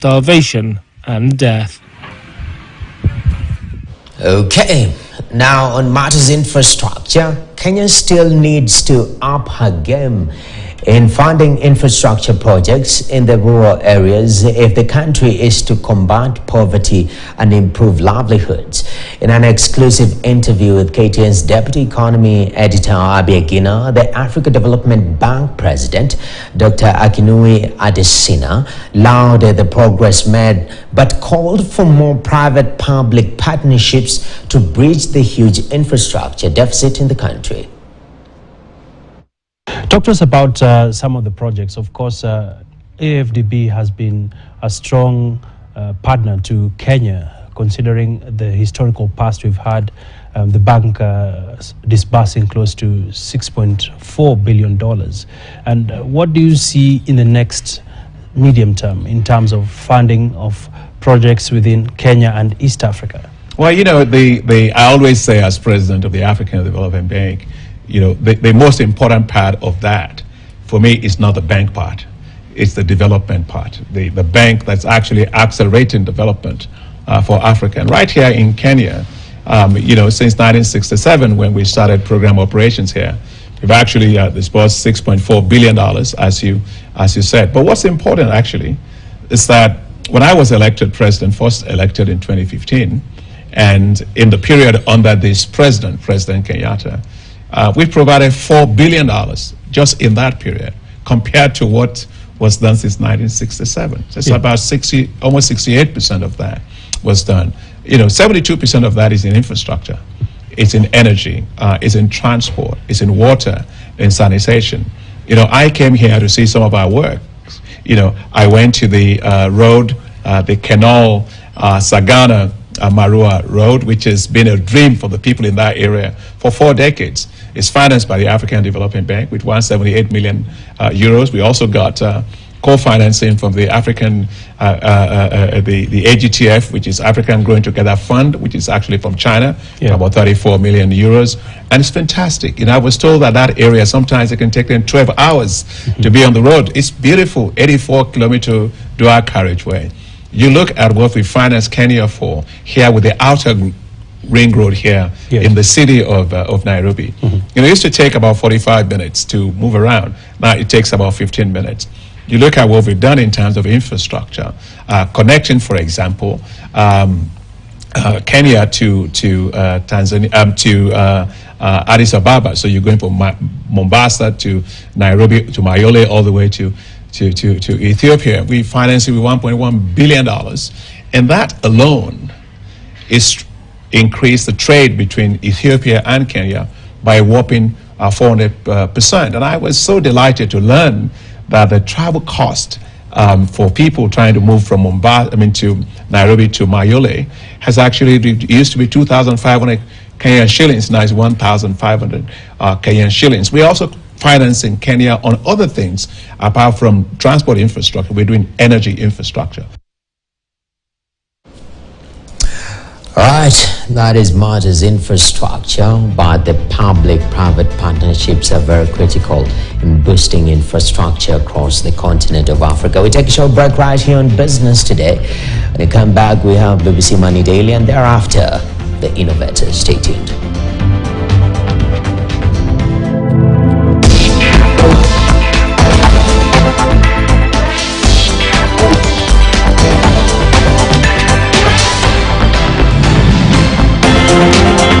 starvation and death. Okay, now on matters infrastructure, Kenya still needs to up her game in funding infrastructure projects in the rural areas if the country is to combat poverty and improve livelihoods. In an exclusive interview with KTN's Deputy Economy Editor Abi Agina, the Africa Development Bank President, Dr. Akinwumi Adesina, lauded the progress made but called for more private-public partnerships to bridge the huge infrastructure deficit in the country. Talk to us about some of the projects. Of course, AFDB has been a strong partner to Kenya, considering the historical past we've had, the bank disbursing close to $6.4 billion. And what do you see in the next medium term in terms of funding of projects within Kenya and East Africa? Well, you know, I always say as president of the African Development Bank, you know, the most important part of that for me is not the bank part, it's the development part, the bank that's actually accelerating development for Africa. And right here in Kenya, you know, since 1967 when we started program operations here, we've actually disbursed $6.4 billion, as you said. But what's important actually is that when I was elected president, first elected in 2015, and in the period under this President Kenyatta, we provided $4 billion just in that period compared to what was done since 1967. So it's about almost 68% of that was done. You know, 72% of that is in infrastructure. It's in energy, it's in transport, it's in water, in sanitation. You know, I came here to see some of our work. You know, I went to the road, the Canal Sagana Marua Road, which has been a dream for the people in that area for 4 decades. It's financed by the African Development Bank with 178 million euros. We also got co-financing from the African, the AGTF, which is African Growing Together Fund, which is actually from China, about 34 million euros. And it's fantastic. You know, I was told that that area, sometimes it can take them 12 hours to be on the road. It's beautiful, 84-kilometer dual carriageway. You look at what we financed Kenya for here with the outer ring road here in the city of Nairobi. You know, it used to take about 45 minutes to move around. Now it takes about 15 minutes. You look at what we've done in terms of infrastructure, connecting, for example, Kenya to Tanzania, to Addis Ababa. So you're going from Mombasa to Nairobi to Mayole all the way to Ethiopia. We financed it with $1.1 billion. And that alone is increased the trade between Ethiopia and Kenya by a whopping 400%. And I was so delighted to learn that the travel cost for people trying to move from to Nairobi to Mayole has actually, it used to be 2,500 Kenyan shillings, now it's 1,500 Kenyan shillings. We're also financing Kenya on other things apart from transport infrastructure. We're doing energy infrastructure. All right, that is matters infrastructure, but the public-private partnerships are very critical in boosting infrastructure across the continent of Africa. We take a short break right here on Business Today. When we come back, we have BBC Money Daily, and thereafter, The Innovators. Stay tuned.